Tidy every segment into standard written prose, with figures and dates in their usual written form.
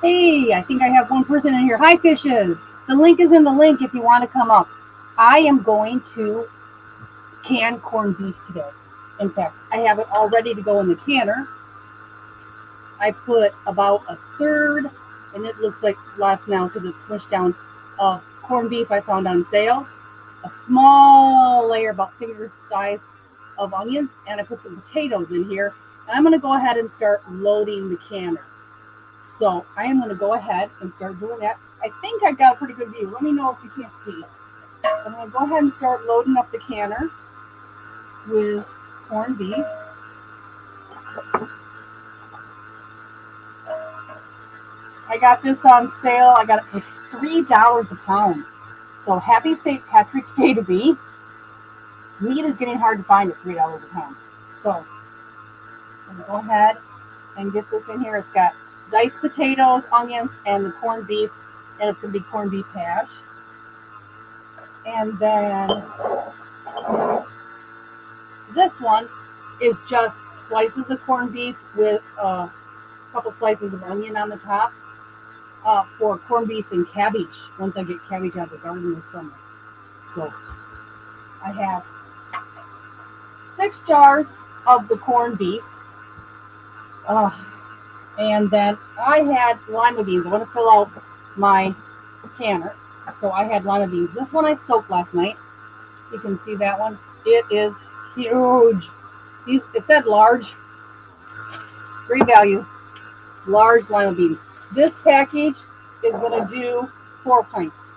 Hey, I think I have one person in here. Hi, fishes. The link is in the link if you want to come up. I am going to can corned beef today. In fact, I have it all ready to go in the canner. I put about a third, and it looks like less now because it's smushed down, of corned beef I found on sale. A small layer, about finger size, of onions, and I put some potatoes in here. And I'm going to go ahead and start loading the canner. So I am going to go ahead and start doing that. I think I've got a pretty good view. Let me know if you can't see. I'm going to go ahead and start loading up the canner with corned beef. I got this on sale. I got it for $3 a pound. So happy St. Patrick's Day to me. Meat is getting hard to find at $3 a pound. So I'm going to go ahead and get this in here. It's got diced potatoes, onions, and the corned beef, and it's going to be corned beef hash. And then this one is just slices of corned beef with a couple slices of onion on the top for corned beef and cabbage once I get cabbage out of the garden this summer. So I have 6 jars of the corned beef. And then I had lima beans. I want to fill out my canner. So I had lima beans. This one I soaked last night. You can see that one. It is huge. It said large. Great value. Large lima beans. This package is going to do 4 pints.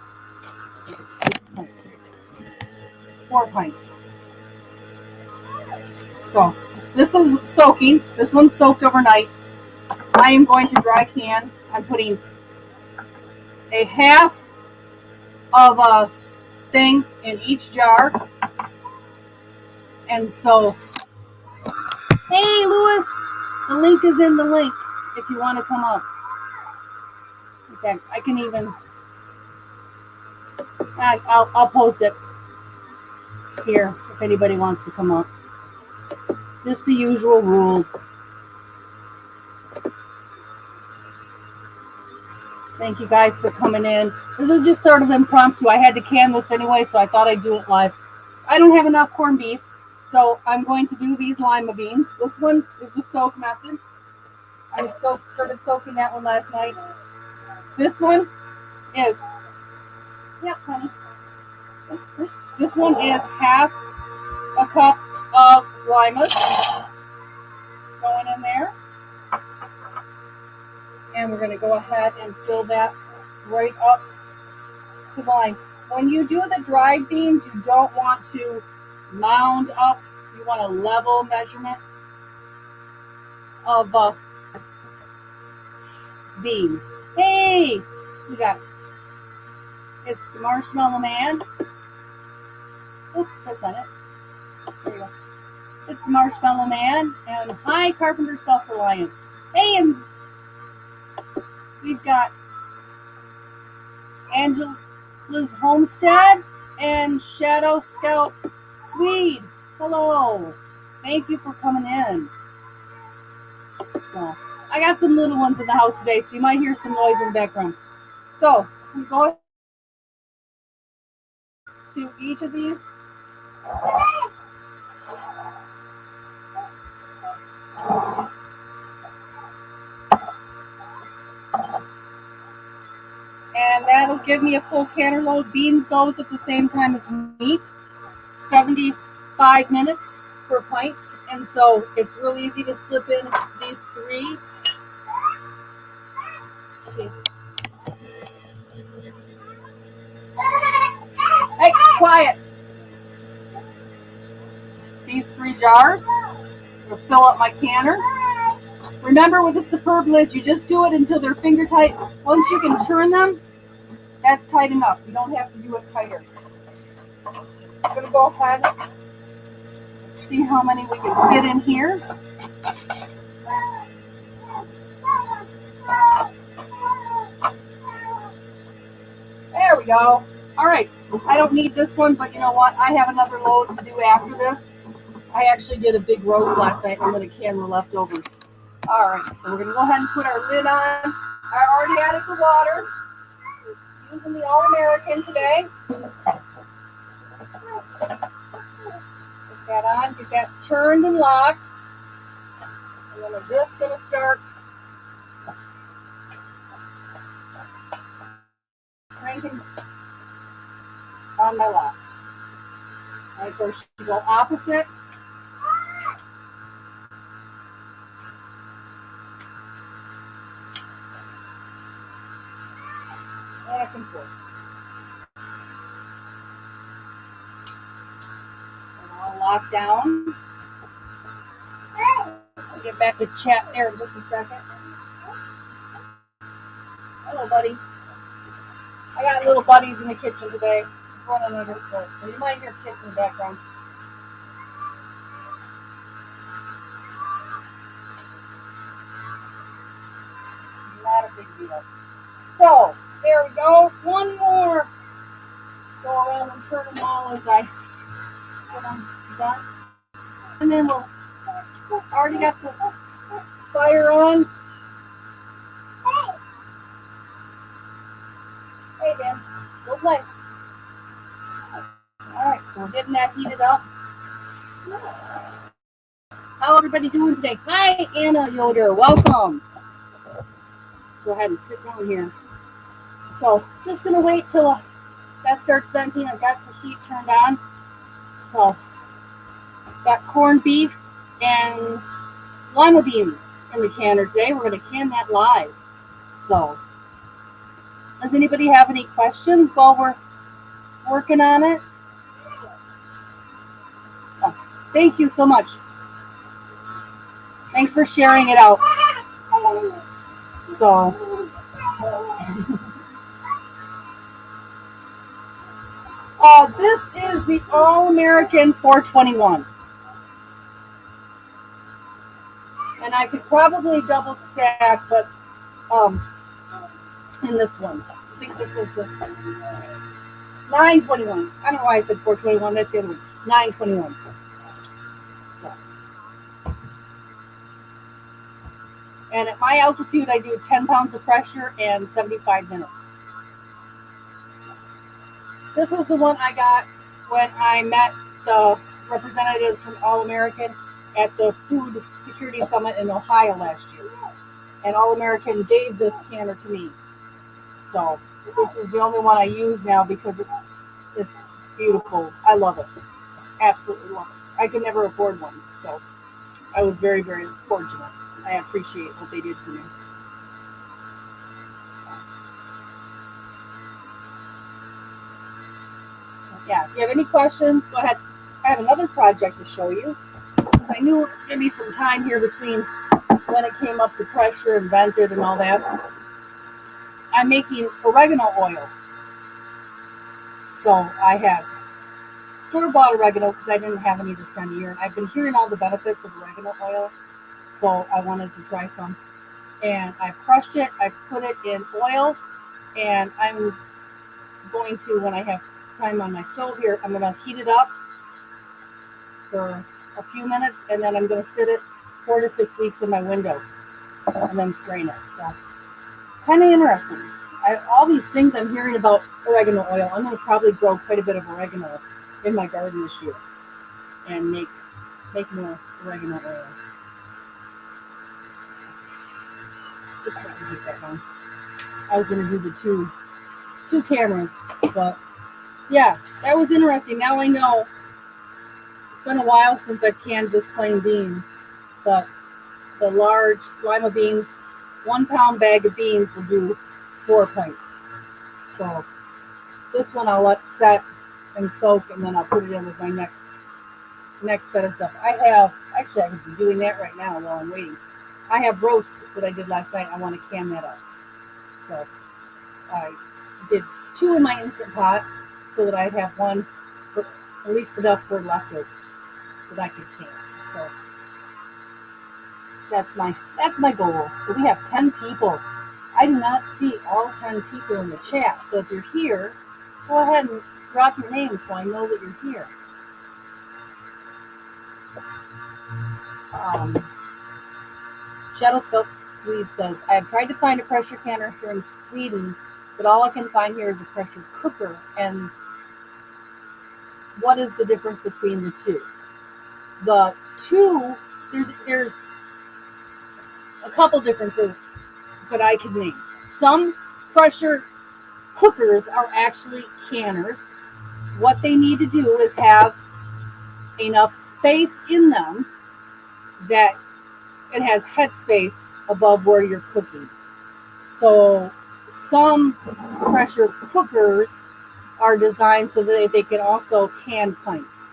4 pints. So this is soaking. This one's soaked overnight. I am going to dry can. I'm putting a half of a thing in each jar. And so, hey, Louis, the link is in the link if you want to come up. Okay, I can even, I'll post it here if anybody wants to come up. Just the usual rules. Thank you guys for coming in. This is just sort of impromptu. I had to can this anyway, so I thought I'd do it live. I don't have enough corned beef, so I'm going to do these lima beans. This one is the soak method. I started soaking that one last night. This one is, honey. This one is half a cup of limas going in there. And we're going to go ahead and fill that right up to the line. When you do the dried beans, you don't want to mound up. You want a level measurement of beans. Hey, we got, it's the Marshmallow Man. Oops, that's not it. There you go. It's the Marshmallow Man. And hi, Carpenter Self-Reliance. Hey, and we've got Angela's Homestead and Shadow Scout Swede. Hello. Thank you for coming in. So, I got some little ones in the house today, so you might hear some noise in the background. So, we go ahead to each of these. And that'll give me a full canner load. Beans goes at the same time as meat, 75 minutes per pint. And so it's real easy to slip in these 3. Let's see. Hey, quiet. These 3 jars. I'm gonna fill up my canner. Remember, with the Superb lids, you just do it until they're finger tight. Once you can turn them, that's tight enough. You don't have to do it tighter. I'm gonna go ahead and see how many we can fit in here. There we go. All right. I don't need this one, but you know what? I have another load to do after this. I actually did a big roast last night. I'm going to can the leftovers. All right. So we're going to go ahead and put our lid on. I already added the water. Using the All-American today. Put that on. Get that turned and locked. And then we're just going to start cranking on my locks. And of course, you go opposite. Back and forth. And I'll lock down. I'll get back to the chat there in just a second. Hello, buddy. I got little buddies in the kitchen today running underfoot, so you might hear kids in the background. Not a big deal. So, there we go. One more. Go around and turn them all as I get them done. And then we'll already got the fire on. Hey, Dan. Go play. Alright, so we're getting that heated up. How everybody doing today? Hi, Anna Yoder. Welcome. Go ahead and sit down here. So, just going to wait till that starts venting. I've got the heat turned on. So, got corned beef and lima beans in the canner today. We're going to can that live. So, does anybody have any questions while we're working on it? Oh, thank you so much. Thanks for sharing it out. So, this is the All-American 421. And I could probably double stack, but in this one. I think this is the 921. I don't know why I said 421. That's the other one. 921. So. And at my altitude, I do 10 pounds of pressure and 75 minutes. So. This is the one I got when I met the representatives from All-American at the Food Security Summit in Ohio last year. And All-American gave this canner to me. So this is the only one I use now because it's beautiful. I love it. Absolutely love it. I could never afford one. So I was very, very fortunate. I appreciate what they did for me. So, yeah, if you have any questions, go ahead. I have another project to show you because I knew it was going to be some time here between when it came up to pressure and vented and all that. I'm making oregano oil. So I have store-bought oregano because I didn't have any this time of year. I've been hearing all the benefits of oregano oil, so I wanted to try some. And I've crushed it, I've put it in oil, and I'm going to, when I have time on my stove here, I'm going to heat it up for a few minutes, and then I'm going to sit it 4 to 6 weeks in my window, and then strain it. So, kind of interesting. All these things I'm hearing about oregano oil, I'm going to probably grow quite a bit of oregano in my garden this year and make more oregano oil. Oops, I can take that down. I was going to do the two cameras, but yeah, that was interesting. Now I know. It's been a while since I've canned just plain beans, but the large lima beans, 1 pound bag of beans will do 4 pints. So this one I'll let set and soak, and then I'll put it in with my next next set of stuff. Actually, I could be doing that right now while I'm waiting. I have roast that I did last night. I want to can that up. So I did 2 in my Instant Pot so that I have one for at least enough for leftovers that I could can. So that's my goal. So we have 10 people. I do not see all 10 people in the chat. So if you're here, go ahead and drop your name so I know that you're here. Shadow Scout Swede says, I have tried to find a pressure canner here in Sweden, but all I can find here is a pressure cooker. And what is the difference between the two? The two, there's a couple differences that I could name. Some pressure cookers are actually canners. What they need to do is have enough space in them that it has headspace above where you're cooking. So some pressure cookers are designed so that they can also can pints,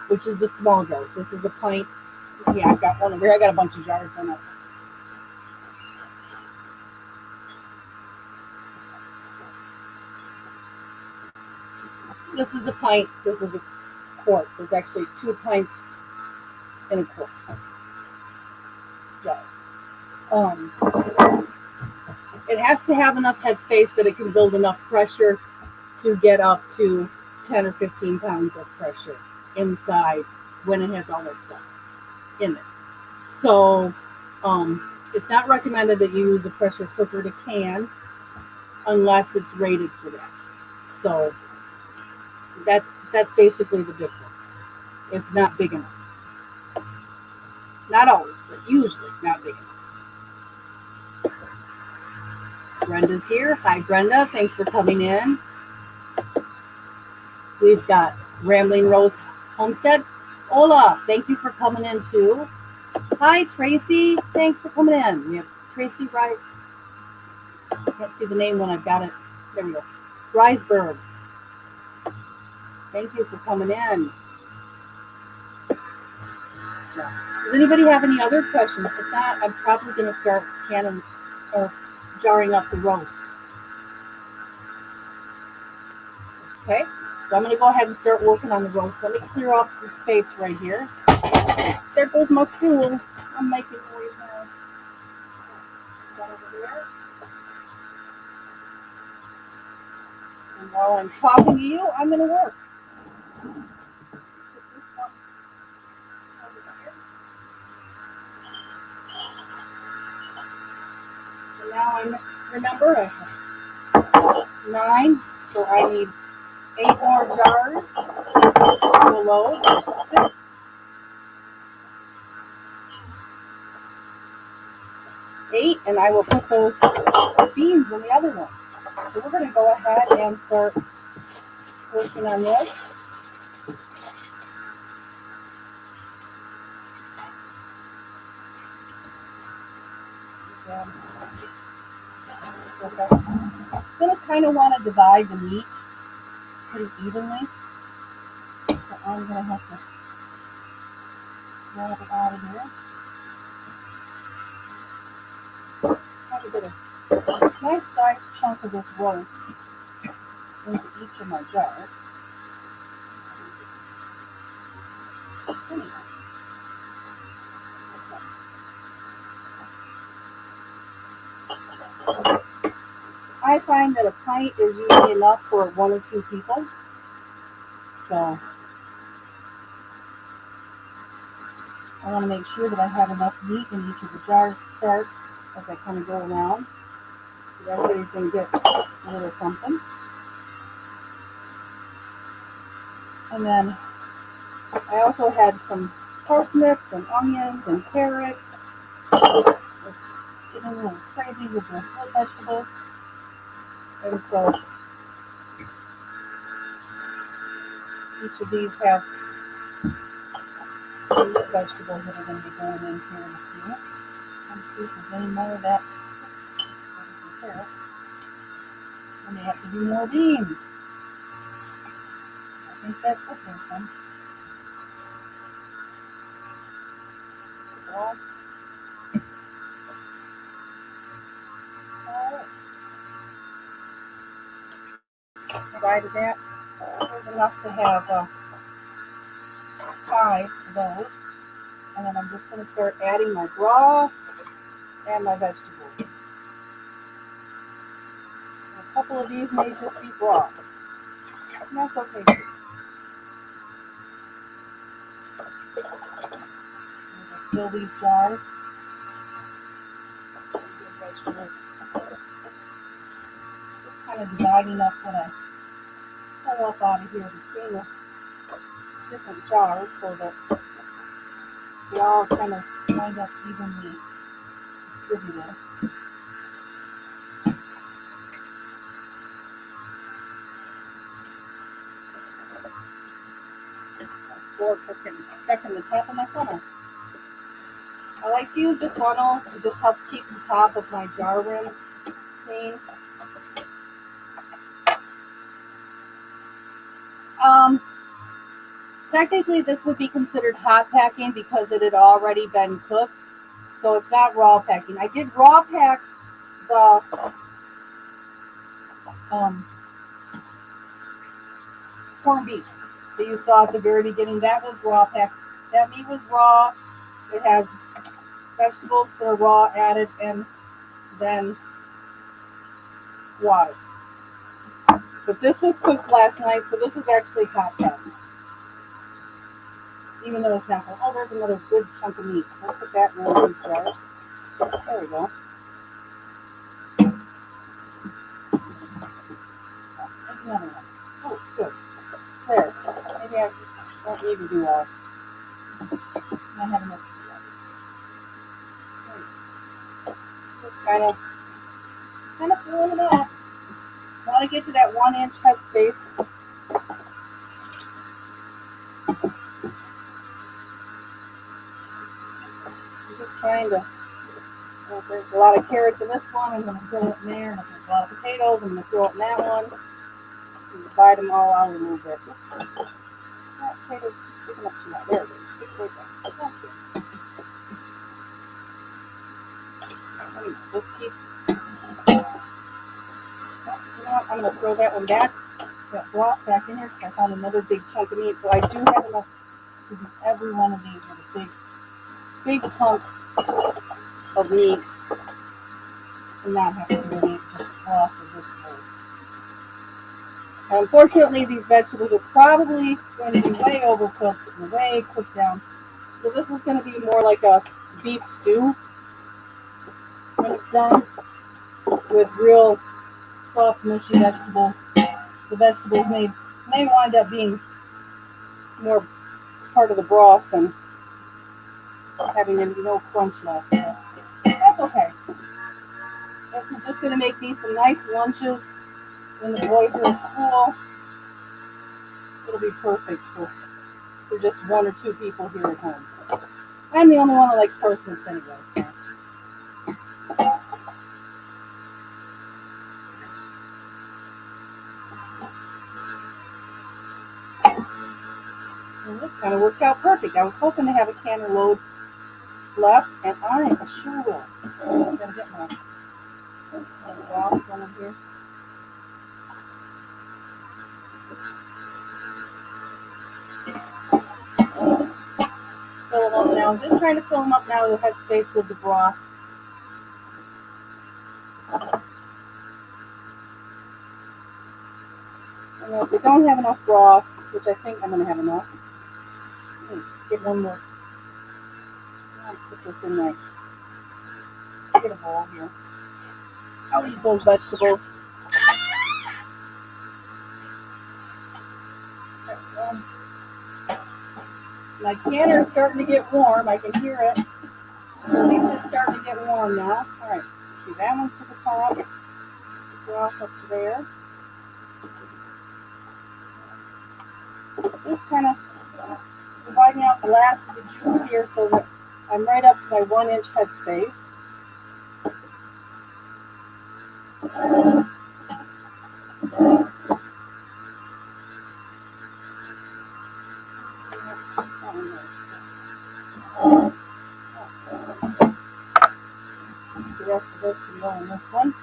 which is the small jars. This is a pint. Yeah, I've got one over here. I got a bunch of jars in it. This is a pint. This is a quart. There's actually 2 pints in a quart jar. It has to have enough headspace that it can build enough pressure to get up to 10 or 15 pounds of pressure inside when it has all that stuff in it. So it's not recommended that you use a pressure cooker to can unless it's rated for that. So that's basically the difference. It's not big enough. Not always, but usually not big enough. Brenda's here. Hi, Brenda. Thanks for coming in. We've got Rambling Rose Homestead. Hola. Thank you for coming in, too. Hi, Tracy. Thanks for coming in. We have Tracy right. I can't see the name when I've got it. There we go. Riseberg. Thank you for coming in. So, does anybody have any other questions? If not, I'm probably going to start canning or jarring up the roast. Okay, so I'm going to go ahead and start working on the roast. Let me clear off some space right here. There goes my stool. I'm making noise now. That over there. And while I'm talking to you, I'm going to work. Put this one over here. So now remember, I have 9, so I need 8 more jars below. There's 6. 8, and I will put those beans in the other one. So we're going to go ahead and start working on this. Okay. I'm going to kind of want to divide the meat pretty evenly. So I'm going to have to grab it out of here. Try to get a nice sized chunk of this roast into each of my jars. I find that a pint is usually enough for 1 or 2 people. So I want to make sure that I have enough meat in each of the jars to start as I kind of go around. Everybody's going to get a little something. And then I also had some parsnips and onions and carrots. It's getting a little crazy with the root vegetables. And so each of these have some root vegetables that are going to be going in here in a few. Let's see if there's any more of that. Carrots. I may have to do more beans. I think that's what there's some. Well, alright. Divided that. There's enough to have 5 of those. And then I'm just going to start adding my broth and my vegetables. And a couple of these may just be broth. And that's okay too. I'll just fill these jars. Some good vegetables. Just kind of dividing up what I pull up out of here between the different jars so that they all kind of wind up evenly distributed. Fork that's getting stuck in the top of my funnel. I like to use the funnel. It just helps keep the top of my jar rims clean. Technically this would be considered hot packing because it had already been cooked. So it's not raw packing. I did raw pack the corned beef that you saw at the very beginning. That was raw packed. That meat was raw. It has vegetables that are raw added and then water. But this was cooked last night, so this is actually hot packed. Even though it's not. Oh, there's another good chunk of meat. I'll put that in one of these jars. There we go. Oh, there's another one. Oh, good. It's there. Maybe I don't need to do all. I have enough to do all this. Just kind of filling it up. I want to get to that 1-inch headspace. I'm just trying to. Well, if there's a lot of carrots in this one, I'm going to throw it in there. And if there's a lot of potatoes, I'm going to throw it in that one. Divide them all out a little bit. Oops. That potato's just sticking up too much. There it is. Stick it right there. That's good. Just keep. You know what? I'm going to throw that one back, that broth back in here because I found another big chunk of meat. So I do have enough to do every one of these with a big hunk of meat and not have to do any just broth with this load. Unfortunately, these vegetables are probably going to be way overcooked and way cooked down. So this is going to be more like a beef stew when it's done with real soft, mushy vegetables. The vegetables may wind up being more part of the broth than having no crunch left. But that's okay. This is just going to make me some nice lunches when the boys are at school. It'll be perfect for just 1 or 2 people here at home. I'm the only one that likes parsnips anyway. So. And this kind of worked out perfect. I was hoping to have a canner load left, and I sure will. I'm just going to get my broth going here. Fill them up now. I'm just trying to fill them up now with the headspace with the broth. And if we don't have enough broth, which I think I'm going to have enough, get one more. I'll put this in my get a bowl here. I'll eat those vegetables. My canner's starting to get warm. I can hear it. At least it's starting to get warm now. All right. See, that one's to the top. Broth up to there. Just kind of dividing out the last of the juice here so that I'm right up to my 1-inch headspace. The rest of this can go in this one.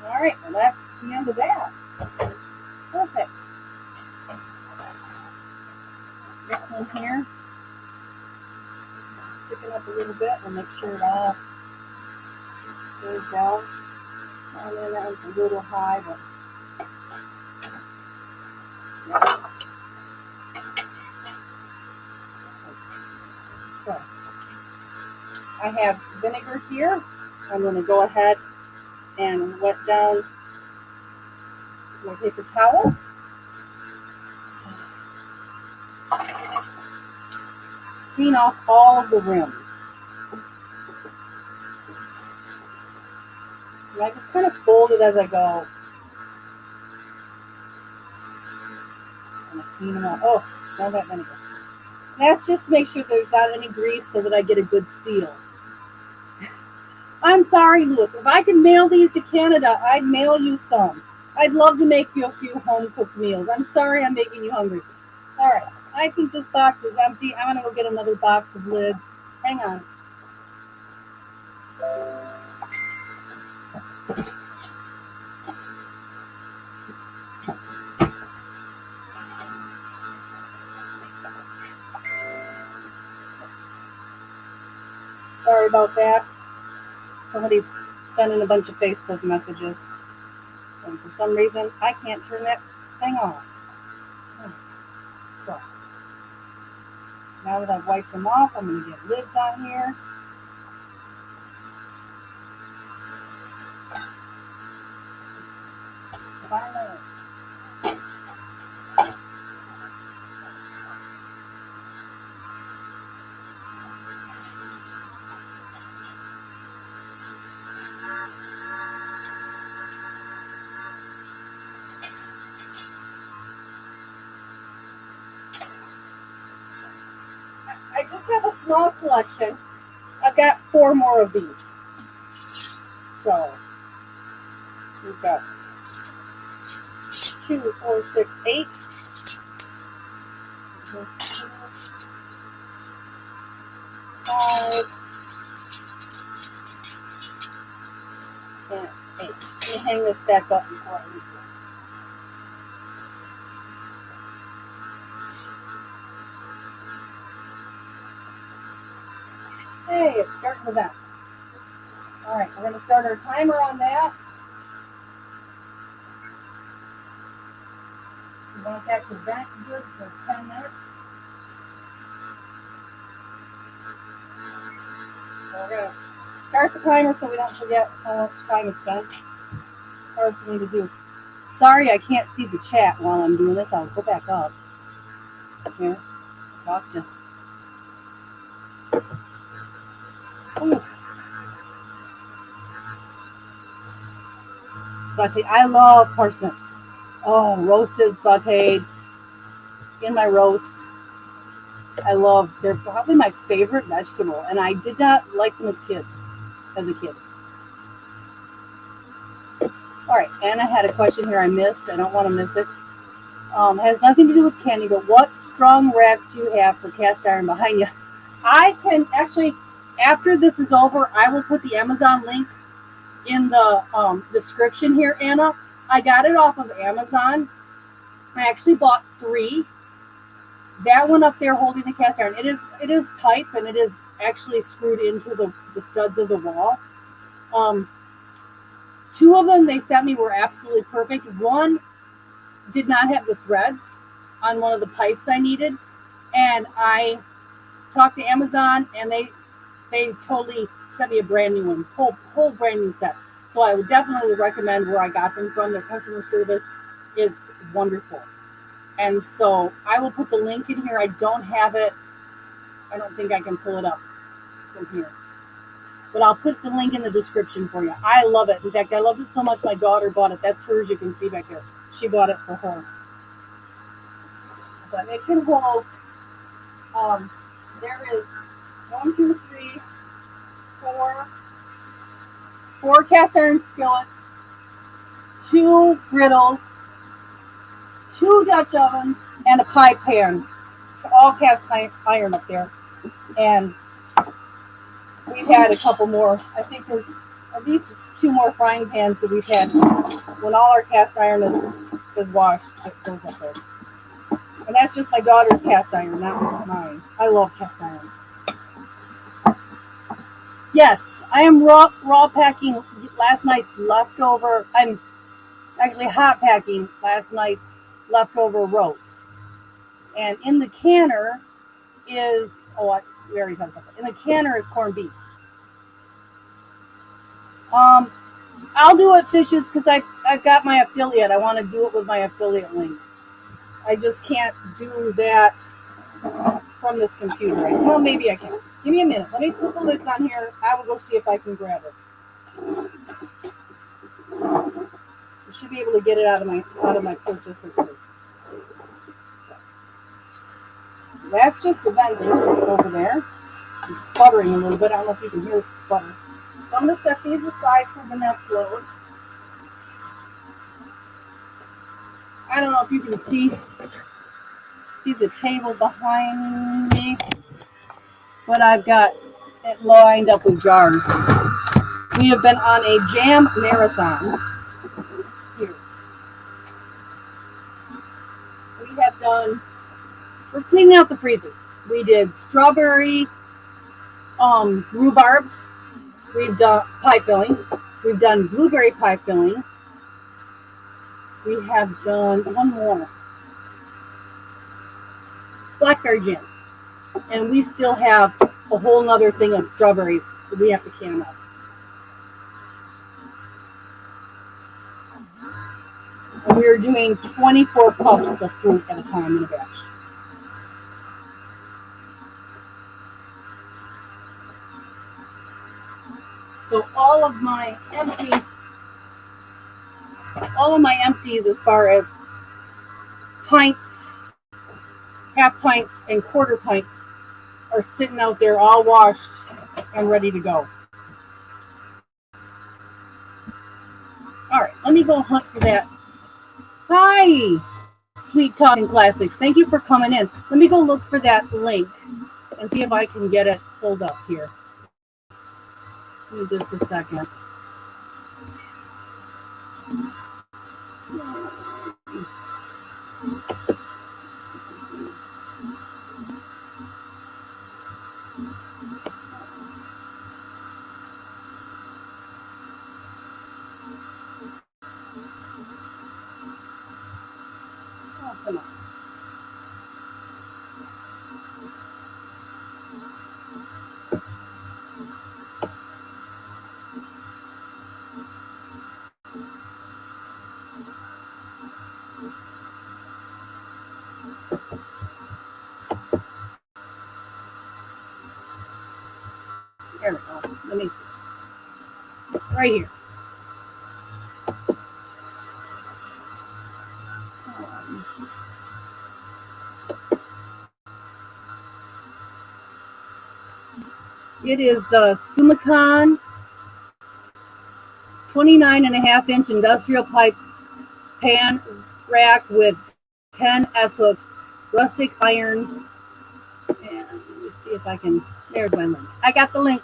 All right, well that's the end of that. Perfect. This one here, stick it up a little bit and make sure it all goes down. And then that one's a little high, but so I have vinegar here. I'm going to go ahead and wet down my paper towel. Clean off all of the rims. And I just kind of fold it as I go. And I clean them up. Oh, smell that vinegar. And that's just to make sure there's not any grease so that I get a good seal. I'm sorry, Lewis. If I could mail these to Canada, I'd mail you some. I'd love to make you a few home-cooked meals. I'm sorry I'm making you hungry. All right. I think this box is empty. I'm going to go get another box of lids. Hang on. Sorry about that. Somebody's sending a bunch of Facebook messages. And for some reason, I can't turn that thing off. So, now that I've wiped them off, I'm going to get lids on here. Finally. I just have a small collection. I've got 4 more of these. So, we've got 2, 4, 6, 8. 5 and 8. Let me hang this back up before I leave. Hey, it's starting to vent. All right, we're going to start our timer on that. We want that to vent good for 10 minutes. So we're going to start the timer so we don't forget how much time it's been. It's hard for me to do. Sorry I can't see the chat while I'm doing this. I'll go back up. Here, talk to. Ooh. Sauteed. I love parsnips. Oh, roasted, sauteed in my roast. They're probably my favorite vegetable, and I did not like them as a kid. All right, Anna had a question here I missed. I don't want to miss it. Has nothing to do with candy, but what strong rack do you have for cast iron behind you? I can actually, after this is over, I will put the Amazon link in the description here, Anna. I got it off of Amazon. I actually bought 3. That one up there holding the cast iron, it is pipe, and it is actually screwed into the studs of the wall. 2 of them they sent me were absolutely perfect. One did not have the threads on one of the pipes I needed, and I talked to Amazon, and they totally sent me a brand new one, whole brand new set. So I would definitely recommend where I got them from. Their customer service is wonderful. And so I will put the link in here. I don't have it. I don't think I can pull it up from here. But I'll put the link in the description for you. I love it. In fact, I loved it so much my daughter bought it. That's hers, you can see back there. She bought it for her. But it can hold, there is 1, 2, 3, 4 cast iron skillets, 2 griddles, 2 Dutch ovens, and a pie pan, all cast iron up there. And we've had a couple more. I think there's at least 2 more frying pans that we've had. When all our cast iron is washed, it goes up there. And that's just my daughter's cast iron, not mine. I love cast iron. Yes, I am raw packing last night's leftover. I'm actually hot packing last night's leftover roast. And in the canner is, we already talked about that. In the canner is corned beef. I'll do it fishes because I've got my affiliate. I want to do it with my affiliate link. I just can't do that from this computer. Right? Well, maybe I can. Give me a minute. Let me put the lids on here. I will go see if I can grab it. I should be able to get it out of my purchase history. That's just the venting over there. It's sputtering a little bit. I don't know if you can hear it sputter. So I'm going to set these aside for the next load. I don't know if you can see the table behind me, but I've got it lined up with jars. We have been on a jam marathon here. We're cleaning out the freezer. We did strawberry rhubarb. We've done pie filling. We've done blueberry pie filling. We have done one more. Blackberry jam. And we still have a whole nother thing of strawberries that we have to can up. And we are doing 24 cups of fruit at a time in a batch. So all of my empties as far as pints, half pints, and quarter pints are sitting out there all washed and ready to go. All right, let me go hunt for that. Hi, Sweet Talking Classics. Thank you for coming in. Let me go look for that link and see if I can get it pulled up here. Give me just a second. Oh, come on. There we go. Let me see. Right here. It is the Sumicon 29.5-inch industrial pipe pan rack with 10 S-hooks, rustic iron. And let me see if I can. There's my link. I got the link.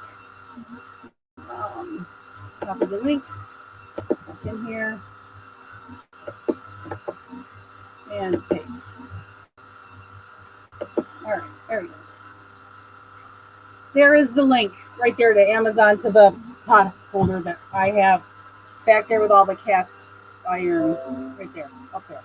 Copy the link in here and paste. All right, there we go. There is the link right there to Amazon, to the pot holder that I have back there with all the cast iron right there, up there.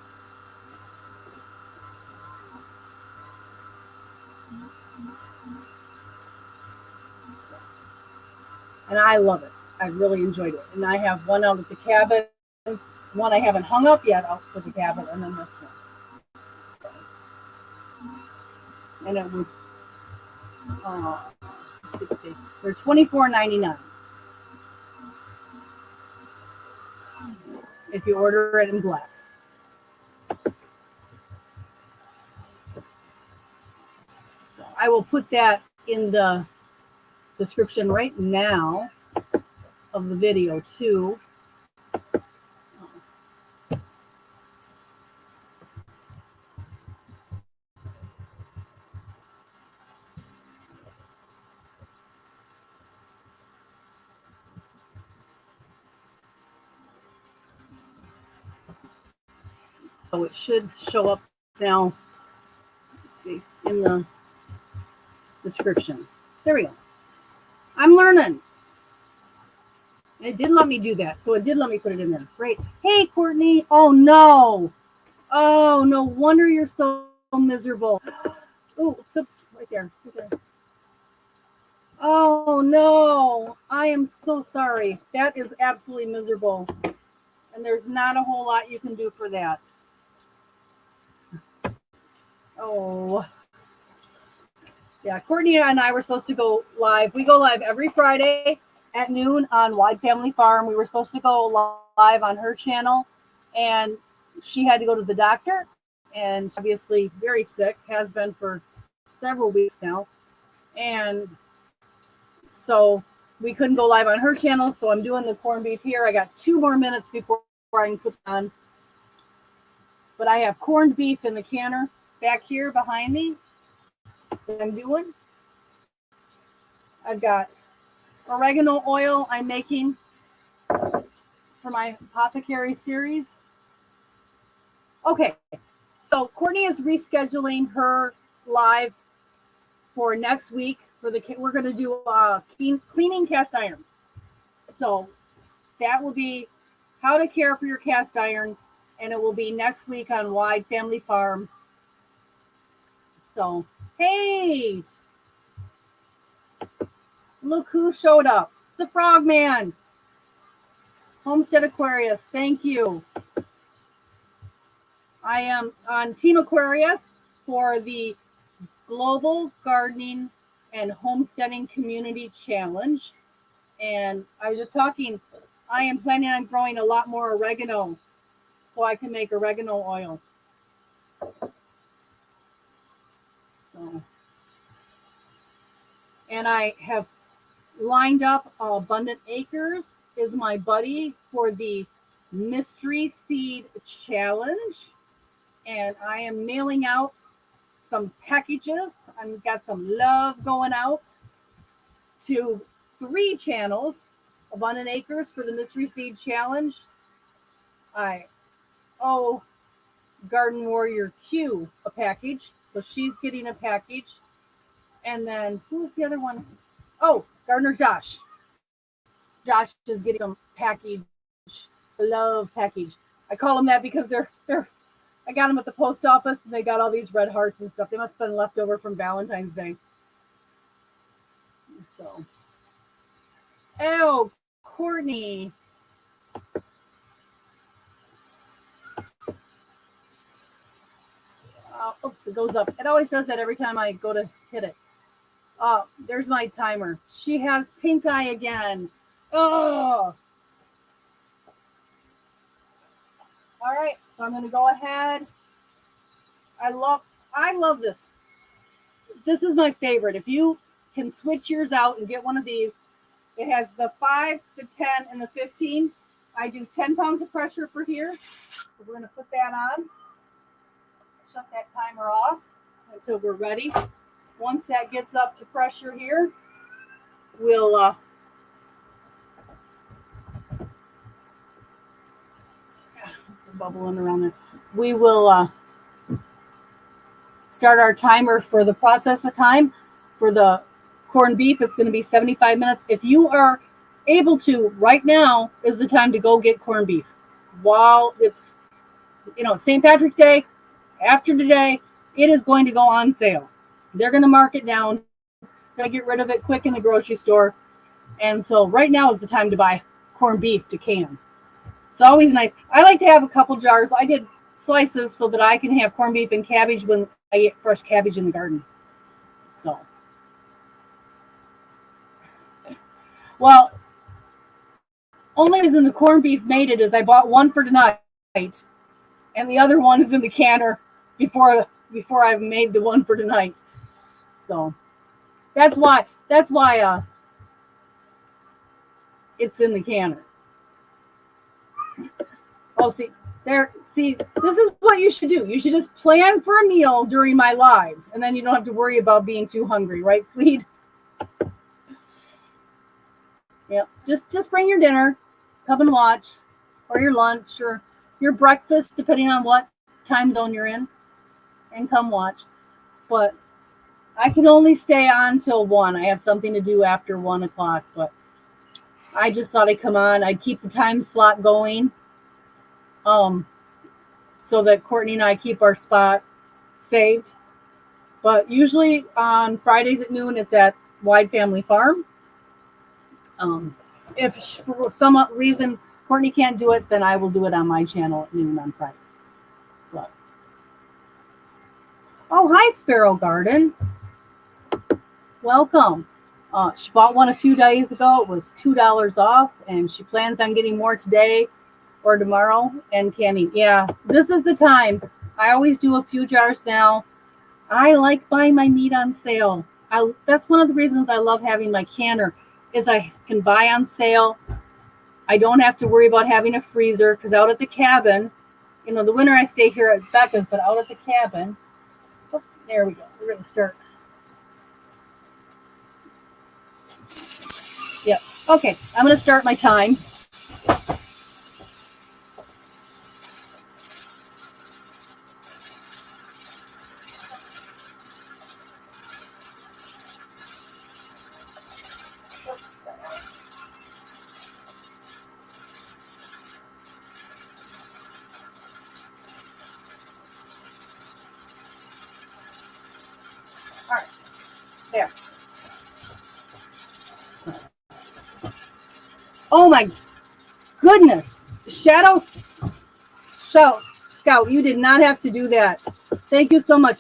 And I love it. I really enjoyed it. And I have one out at the cabin, one I haven't hung up yet out for the cabin, and then this one. And it was they're $24.99 if you order it in black. So I will put that in the description right now of the video too. it should show up now. Let's see, in the description. There we go. I'm learning. It did let me do that, so it did let me put it in there. Great. Hey, Courtney. Oh, no. Oh, no wonder you're so miserable. Oh, oops, right there. Right there. Oh, no. I am so sorry. That is absolutely miserable. And there's not a whole lot you can do for that. Oh. Yeah, Courtney and I were supposed to go live. We go live every Friday at noon on Wide Family Farm. We were supposed to go live on her channel, and she had to go to the doctor, and obviously very sick, has been for several weeks now. And so we couldn't go live on her channel, so I'm doing the corned beef here. I got 2 more minutes before I can put it on. But I have corned beef in the canner back here behind me that I'm doing. I've got oregano oil I'm making for my apothecary series. Okay, so Courtney is rescheduling her live for next week. We're going to do cleaning cast iron. So that will be how to care for your cast iron, and it will be next week on Wide Family Farm. So, hey, look who showed up. It's the Frogman. Homestead Aquarius, thank you. I am on Team Aquarius for the Global Gardening and Homesteading Community Challenge. And I was just talking, I am planning on growing a lot more oregano so I can make oregano oil. So, and I have lined up Abundant Acres is my buddy for the Mystery Seed Challenge. And I am mailing out some packages. I've got some love going out to 3 channels. Abundant Acres for the Mystery Seed Challenge. I owe Garden Warrior Q a package, so she's getting a package. And then who's the other one? Oh, Gardener Josh. Josh is getting some package, love package. I call them that because they're I got them at the post office, and they got all these red hearts and stuff. They must have been left over from Valentine's Day. So, oh, Courtney. Oops, it goes up. It always does that every time I go to hit it. There's my timer. She has pink eye again. Oh. All right, so I'm going to go ahead. I love this. This is my favorite. If you can switch yours out and get one of these, it has the 5, the 10, and the 15. I do 10 pounds of pressure for here. So we're going to put that on. Shut that timer off until we're ready. Once that gets up to pressure here, we'll bubbling around there. We will start our timer for the process of time. For the corned beef, it's going to be 75 minutes. If you are able to, right now is the time to go get corned beef. While it's, St. Patrick's Day, after today, it is going to go on sale. They're going to mark it down. Going to get rid of it quick in the grocery store. And so right now is the time to buy corned beef to can. It's always nice. I like to have a couple jars. I did slices so that I can have corned beef and cabbage when I get fresh cabbage in the garden. So, well, only reason the corned beef made it is I bought one for tonight, and the other one is in the canner before I've made the one for tonight. So that's why it's in the canner. Oh, see, this is what you should do. You should just plan for a meal during my lives, and then you don't have to worry about being too hungry, right, sweet? Yep. Just bring your dinner, come and watch, or your lunch, or your breakfast, depending on what time zone you're in and come watch. But I can only stay on till 1. I have something to do after 1 o'clock, but I just thought I'd come on. I'd keep the time slot going, so that Courtney and I keep our spot saved. But usually on Fridays at noon, it's at Wide Family Farm. If for some reason Courtney can't do it, then I will do it on my channel at noon on Friday. But, oh, hi, Sparrow Garden. Welcome. She bought one a few days ago. It was $2 off, and she plans on getting more today or tomorrow and canning. Yeah, this is the time. I always do a few jars now. I like buying my meat on sale. That's one of the reasons I love having my canner, is I can buy on sale. I don't have to worry about having a freezer, because out at the cabin, the winter I stay here at Becca's, but out at the cabin, oh, there we go. We're going to start. Yep. Okay, I'm going to start my time. All right, there. Oh my goodness. Shadow Scout, you did not have to do that. Thank you so much.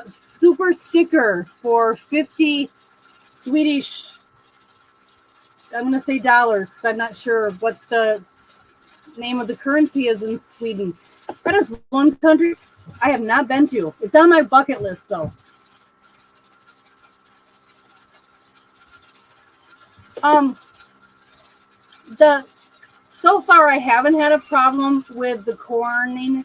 Super sticker for 50 Swedish, I'm going to say dollars. I'm not sure what the name of the currency is in Sweden. That is one country I have not been to. It's on my bucket list, though. So far I haven't had a problem with the corning.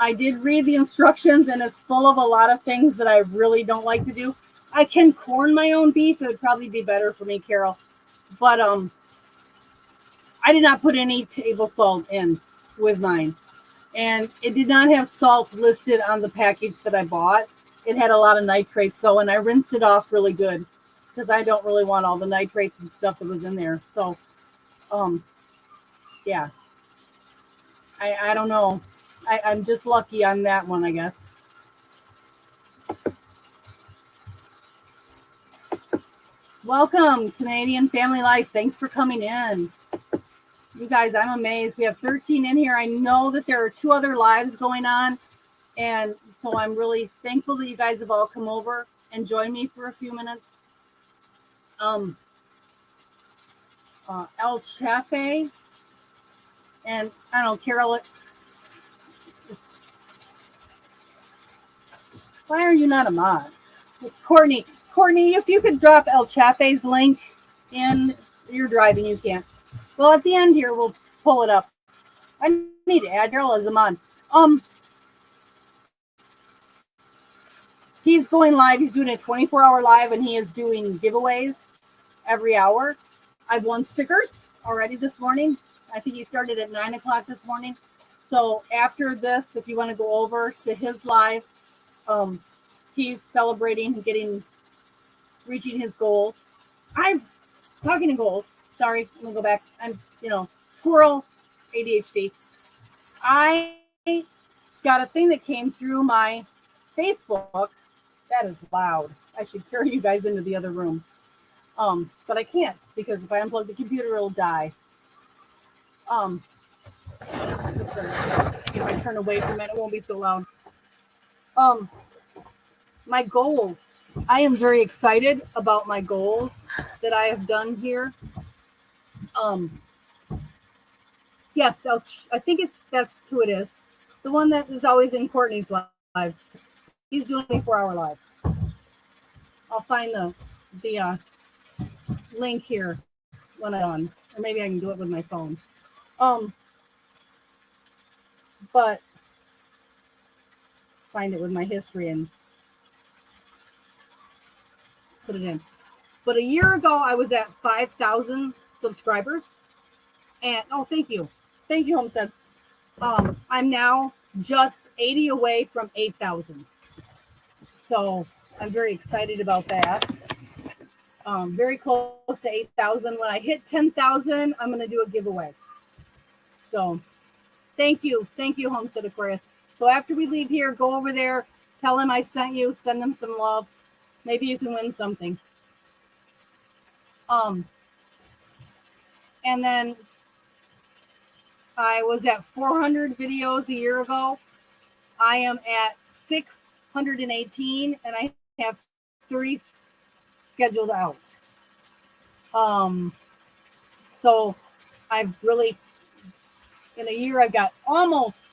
I did read the instructions, and it's full of a lot of things that I really don't like to do. I can corn my own beef. It would probably be better for me, Carol. But I did not put any table salt in with mine. And it did not have salt listed on the package that I bought. It had a lot of nitrates, though, and I rinsed it off really good, because I don't really want all the nitrates and stuff that was in there. So, yeah. I don't know. I'm just lucky on that one, I guess. Welcome, Canadian Family Life. Thanks for coming in. You guys, I'm amazed. We have 13 in here. I know that there are 2 other lives going on, and so I'm really thankful that you guys have all come over and joined me for a few minutes. El Chafe, and I don't know, Carol. Why are you not a mod? Courtney, if you could drop El Chafe's link in, you're driving, you can't. Well, at the end here, we'll pull it up. I need to add Carol as a mod. He's going live. He's doing a 24-hour live, and he is doing giveaways every hour. I've won stickers already this morning. I think he started at 9 o'clock this morning. So after this, if you want to go over to his live, he's celebrating reaching his goals. I'm talking to goals. Sorry, I'm gonna go back. I'm, squirrel ADHD. I got a thing that came through my Facebook. That is loud. I should carry you guys into the other room. But I can't, because if I unplug the computer, it'll die. If I turn away from it, it won't be so loud. My goals. I am very excited about my goals that I have done here. Yes, I think that's who it is. The one that is always in Courtney's live. He's doing a 24-hour live. I'll find the link here when I'm done, or maybe I can do it with my phone. But find it with my history and put it in. But a year ago, I was at 5,000 subscribers, and thank you, Homestead. I'm now just 80 away from 8,000. So I'm very excited about that. Very close to 8,000. When I hit 10,000, I'm going to do a giveaway. So thank you, Homestead Aquarius. So after we leave here, go over there, tell them I sent you, send them some love. Maybe you can win something. And then I was at 400 videos a year ago. I am at 618, and I have 30 scheduled out. So I've really, in a year, I've got almost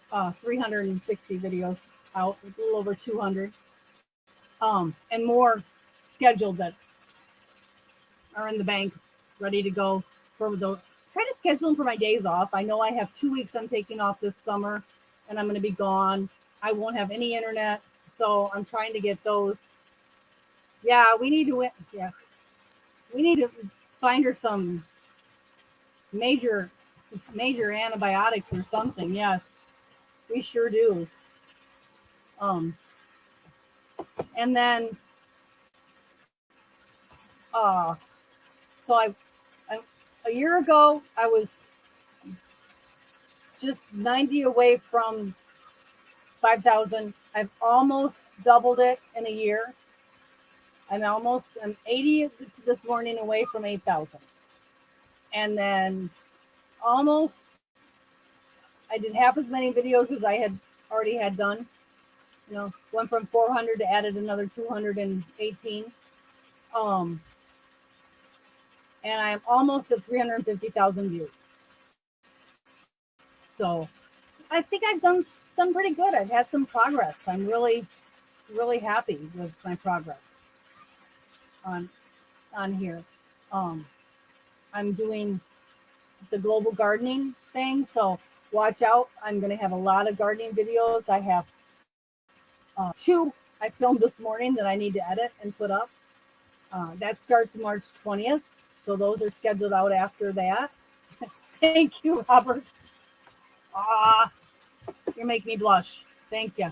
360 videos out, a little over 200, and more scheduled that are in the bank, ready to go for those. Try to schedule them for my days off. I know I have 2 weeks I'm taking off this summer, and I'm going to be gone. I won't have any internet, so I'm trying to get those. Yeah, we need to. Yeah, we need to find her some major antibiotics or something. Yes, we sure do. And then, so I a year ago I was just 90 away from 5,000. I've almost doubled it in a year. I'm 80 this morning away from 8,000. And then almost, I did half as many videos as I had already had done. You know, went from 400 to added another 218. And I'm almost at 350,000 views. So I think I've done pretty good. I've had some progress. I'm really, really happy with my progress on here. I'm doing the global gardening thing, so watch out. I'm going to have a lot of gardening videos. I have 2 I filmed this morning that I need to edit and put up. That starts March 20th, so those are scheduled out after that. Thank you, Robert. You make me blush. Thank you.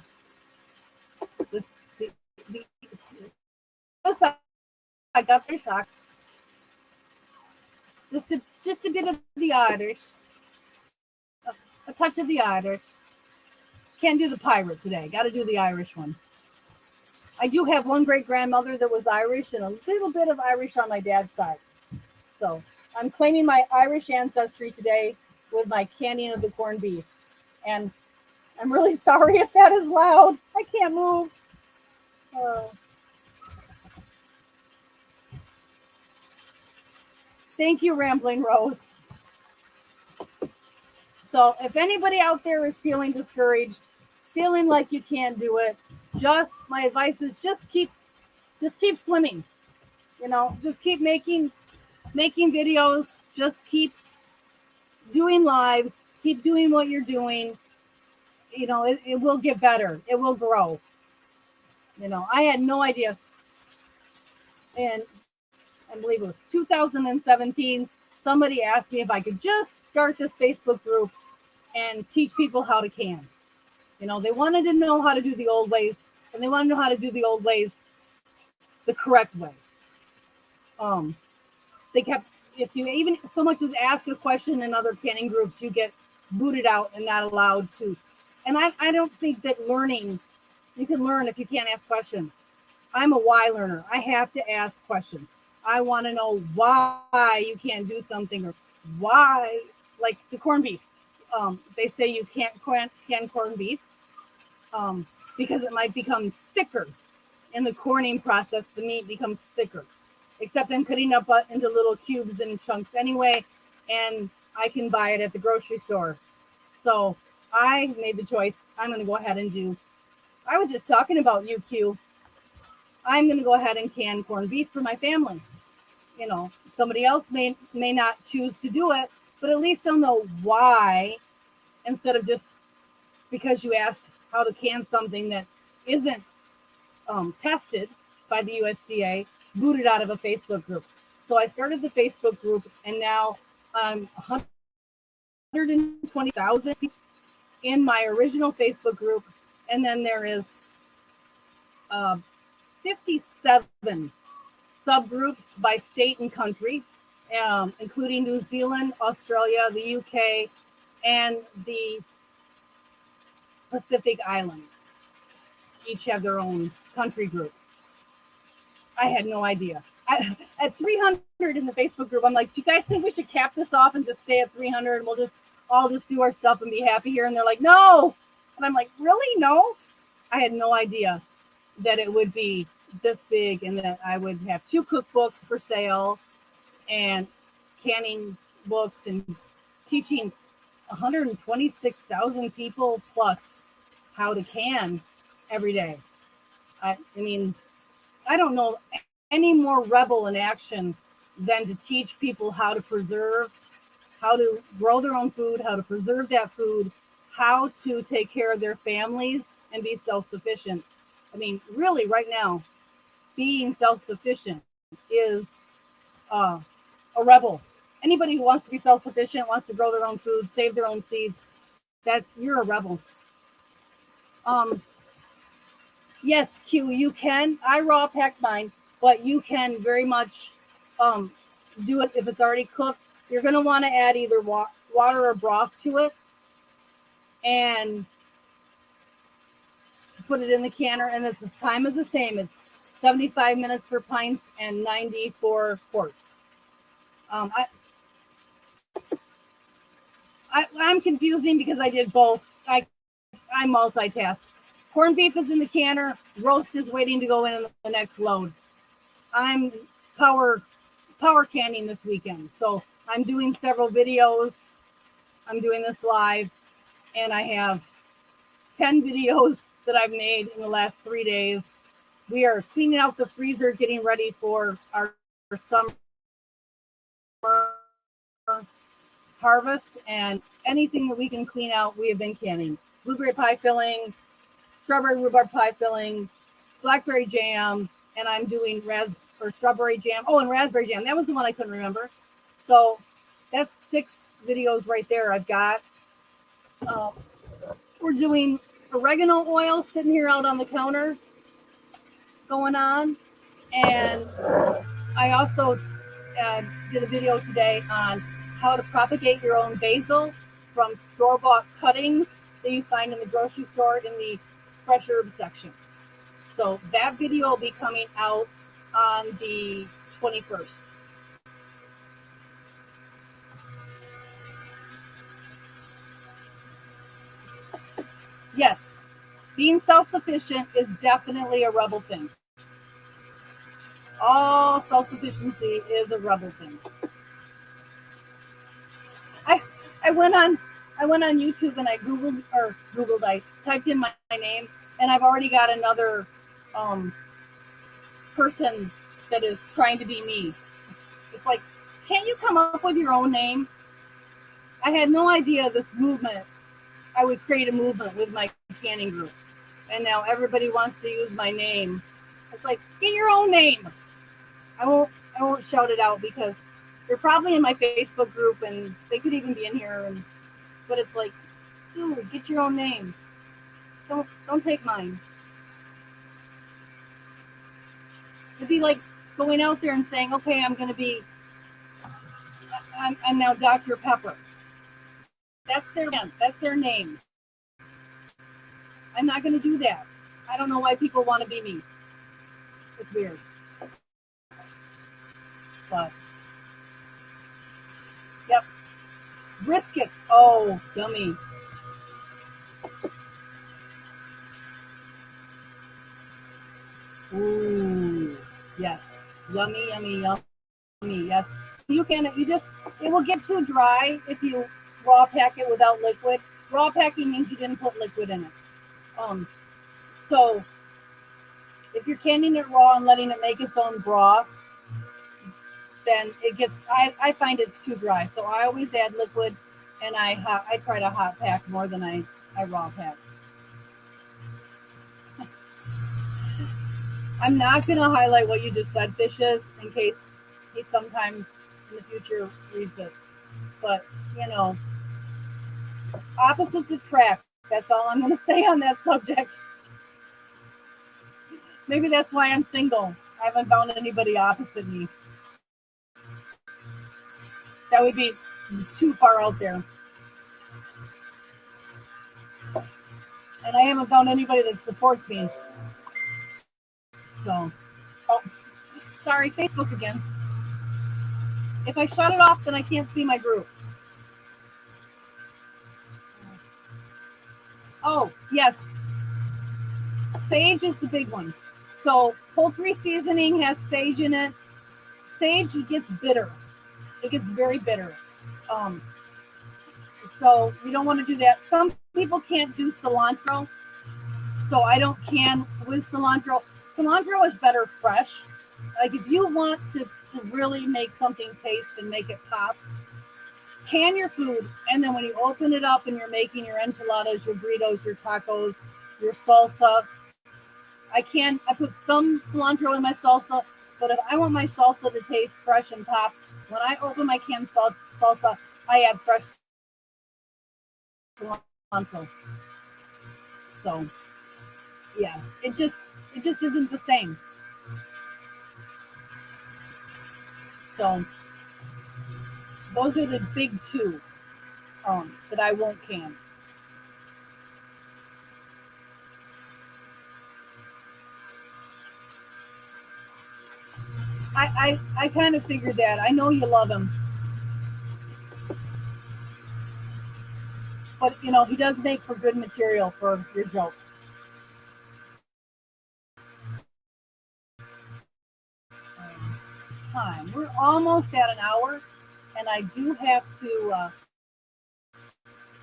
I got their shock. Just a bit of the Irish. A touch of the Irish. Can't do the pirate today. Got to do the Irish one. I do have one great grandmother that was Irish and a little bit of Irish on my dad's side. So I'm claiming my Irish ancestry today with my canning of the corned beef. And I'm really sorry if that is loud. I can't move. Thank you, Rambling Rose. So if anybody out there is feeling discouraged, feeling like you can't do it, my advice is just keep swimming. You know, just keep making videos, just keep doing lives, keep doing what you're doing. You know, it will get better. It will grow. You know, I had no idea. And I believe it was 2017, somebody asked me if I could just start this Facebook group and teach people how to can. You know, they wanted to know how to do the old ways, and they want to know how to do the old ways the correct way. They kept, if you even so much as ask a question in other canning groups, you get booted out and not allowed to. And I don't think that you can learn if you can't ask questions. I'm a why learner. I have to ask questions. I want to know why you can't do something, or why, like the corned beef. They say you can't can corned beef because it might become thicker. In the corning process, the meat becomes thicker. Except I'm cutting up into little cubes and chunks anyway, and I can buy it at the grocery store. So I made the choice. I'm going to go ahead and do. I was just talking about UQ. I'm going to go ahead and can corned beef for my family. You know, somebody else may not choose to do it, but at least they'll know why, instead of just because you asked how to can something that isn't tested by the USDA, booted out of a Facebook group. So I started the Facebook group, and now I'm 120,000. in my original Facebook group, and then there is 57 subgroups by state and country, including New Zealand, Australia, the UK, and the Pacific Islands. Each have their own country group. I had no idea. At 300 in the Facebook group, I'm like, do you guys think we should cap this off and just stay at 300 and we'll just all just do our stuff and be happy here? And they're like, no. And I'm like, really? No? I had no idea that it would be this big and that I would have 2 cookbooks for sale and canning books and teaching 126,000 people plus how to can every day. I mean, I don't know any more rebel in action than to teach people how to preserve, how to grow their own food, how to preserve that food, how to take care of their families and be self-sufficient. I mean, really, right now, being self-sufficient is a rebel. Anybody who wants to be self-sufficient, wants to grow their own food, save their own seeds, you're a rebel. Yes, Q, you can. I raw pack mine, but you can very much do it if it's already cooked. You're going to want to add either water or broth to it and put it in the canner. And the time is the same. It's 75 minutes for pints and 90 for quarts. I'm confusing because I did both. I multitask. Corned beef is in the canner. Roast is waiting to go in the next load. I'm power canning this weekend. So I'm doing several videos. I'm doing this live. And I have 10 videos that I've made in the last 3 days. We are cleaning out the freezer, getting ready for our summer harvest. And anything that we can clean out, we have been canning. Blueberry pie filling, strawberry rhubarb pie filling, blackberry jam, and I'm doing strawberry jam. Oh, and raspberry jam. That was the one I couldn't remember. So that's 6 videos right there I've got. We're doing oregano oil sitting here out on the counter going on. And I also did a video today on how to propagate your own basil from store-bought cuttings that you find in the grocery store in the fresh herb section. So that video will be coming out on the 21st. Yes, being self-sufficient is definitely a rebel thing. All self-sufficiency is a rebel thing. I went on YouTube and I I typed in my name, and I've already got another person that is trying to be me. It's like, can't you come up with your own name? I had no idea this movement. I would create a movement with my canning group, and now everybody wants to use my name. It's like, get your own name. I won't shout it out because they're probably in my Facebook group and they could even be in here. But it's like, dude, get your own name. Don't take mine. It'd be like going out there and saying, okay, I'm now Dr. Pepper. That's their name. I'm not going to do that. I don't know why people want to be me. It's weird. But, yep. Brisket. Oh, yummy. Ooh, yes. Yummy, yummy, yummy. Yes. It will get too dry if you raw pack it without liquid. Raw packing means you didn't put liquid in it. So if you're canning it raw and letting it make its own broth, then it gets, I find it's too dry. So I always add liquid, and I try to hot pack more than I raw pack. I'm not going to highlight what you just said, fishes, in case he sometimes in the future reads this. But, opposites attract. That's all I'm going to say on that subject. Maybe that's why I'm single. I haven't found anybody opposite me. That would be too far out there. And I haven't found anybody that supports me. So, oh, sorry, Facebook again. If I shut it off, then I can't see my group. Oh, yes. Sage is the big one. So, poultry seasoning has sage in it. Sage gets bitter. It gets very bitter. Um, so, you don't want to do that. Some people can't do cilantro. So, I don't can with cilantro. Cilantro is better fresh. Like, if you want to really make something taste and make it pop, can your food, and then when you open it up and you're making your enchiladas, your burritos, your tacos, your salsa, I put some cilantro in my salsa, but if I want my salsa to taste fresh and pop, when I open my canned salsa, I add fresh cilantro. So yeah, it just isn't the same. So those are the big two that I won't can. I kind of figured that. I know you love him, but he does make for good material for your jokes. Time. We're almost at an hour, and I do have to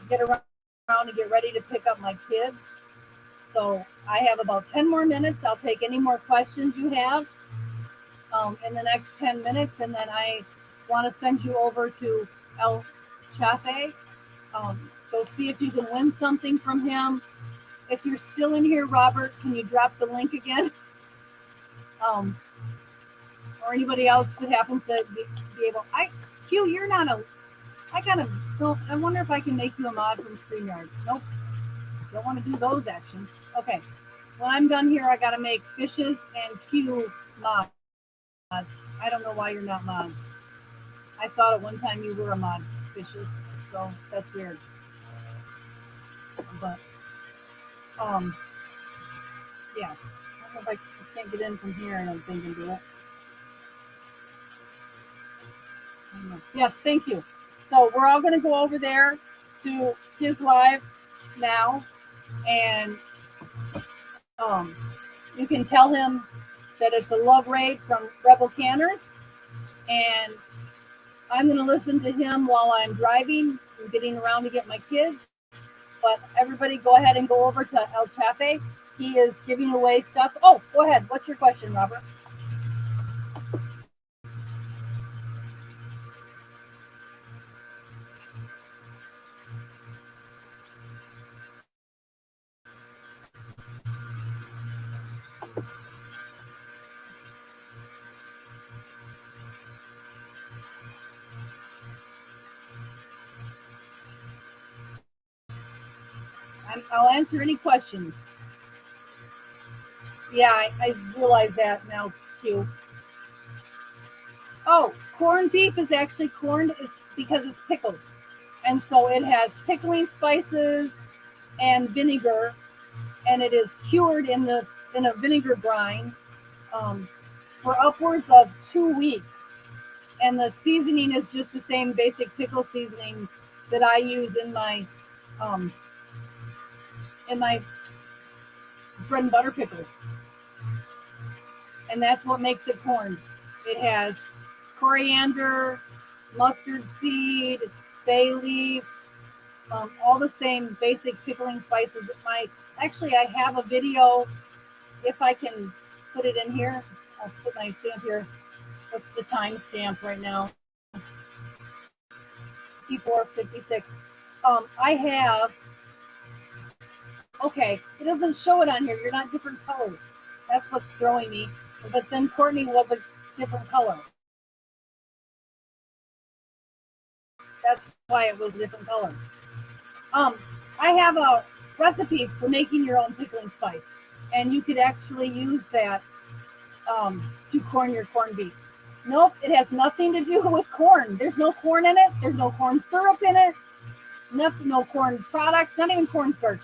get around and get ready to pick up my kids. So I have about 10 more minutes. I'll take any more questions you have in the next 10 minutes, and then I want to send you over to El Chafe. So see if you can win something from him. If you're still in here, Robert, can you drop the link again? Um, or anybody else that happens to be able. Q, you're not a. I kind of don't. I wonder if I can make you a mod from StreamYard. Nope. Don't want to do those actions. Okay. When I'm done here, I got to make fishes and Q mods. I don't know why you're not mod. I thought at one time you were a mod, fishes. So that's weird. But yeah. I don't know if I can't get in from here, and I'm thinking do it. Yes, thank you. So we're all going to go over there to his live now, and you can tell him that it's a love raid from Rebel Canners, and I'm going to listen to him while I'm driving and getting around to get my kids. But everybody go ahead and go over to El Chafe. He is giving away stuff. Oh, go ahead. What's your question, Robert? I'll answer any questions. Yeah, I realize that now, too. Oh, corned beef is actually corned because it's pickled. And so it has pickling spices and vinegar, and it is cured in a vinegar brine for upwards of 2 weeks. And the seasoning is just the same basic pickle seasoning that I use um, in my bread and butter pickles. And that's what makes it corned. It has coriander, mustard seed, bay leaf, all the same basic pickling spices. Actually, I have a video. If I can put it in here, I'll put my stamp here. What's the time stamp right now? 54:56. I have. Okay, it doesn't show it on here. You're not different colors. That's what's throwing me. But then Courtney was a different color. That's why it was a different color. I have recipes for making your own pickling spice. And you could actually use that to corn your corned beef. Nope, it has nothing to do with corn. There's no corn in it. There's no corn syrup in it. Nothing, no corn products, not even cornstarch.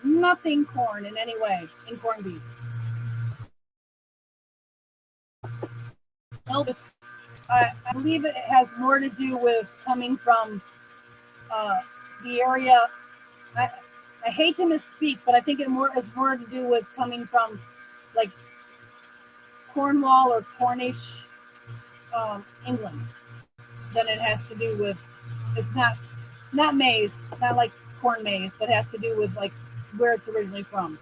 Nothing corn in any way in corned beef. Nope. I believe it has more to do with coming from the area. I hate to misspeak, but I think it has more to do with coming from like Cornwall or Cornish, England, than it has to do with. It's not maize, not like corn maize, but it has to do with like where it's originally from.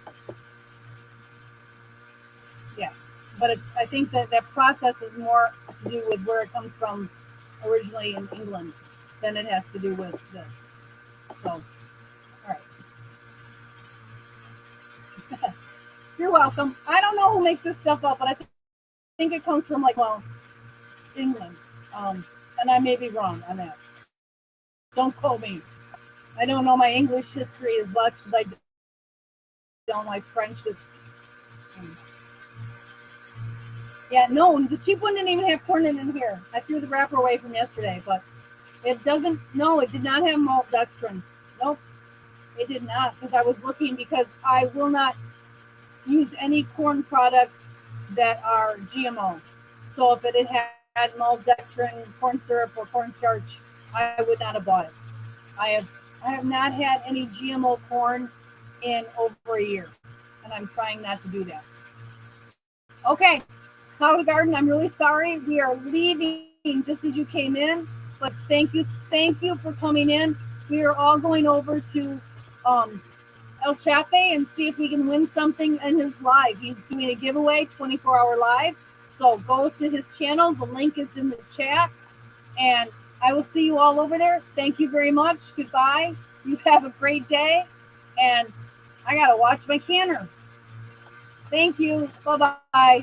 Yeah, but I think that process is more to do with where it comes from originally in England than it has to do with this. So, all right. You're welcome. I don't know who makes this stuff up, but I think it comes from like, well, England. And I may be wrong on that. Don't quote me. I don't know my English history as much as I don't my French history. Yeah, no, the cheap one didn't even have corn in here. I threw the wrapper away from yesterday, but it doesn't. No, it did not have maltodextrin. Nope, it did not. Because I was looking, because I will not use any corn products that are GMO. So if it had maltodextrin, corn syrup, or cornstarch, I would not have bought it. I have not had any GMO corn in over a year, and I'm trying not to do that. Okay, Flower Garden, I'm really sorry. We are leaving just as you came in, but thank you for coming in. We are all going over to El Chafe and see if we can win something in his live. He's doing a giveaway, 24-hour live. So go to his channel. The link is in the chat. And I will see you all over there. Thank you very much. Goodbye. You have a great day. And I got to watch my canner. Thank you. Bye-bye.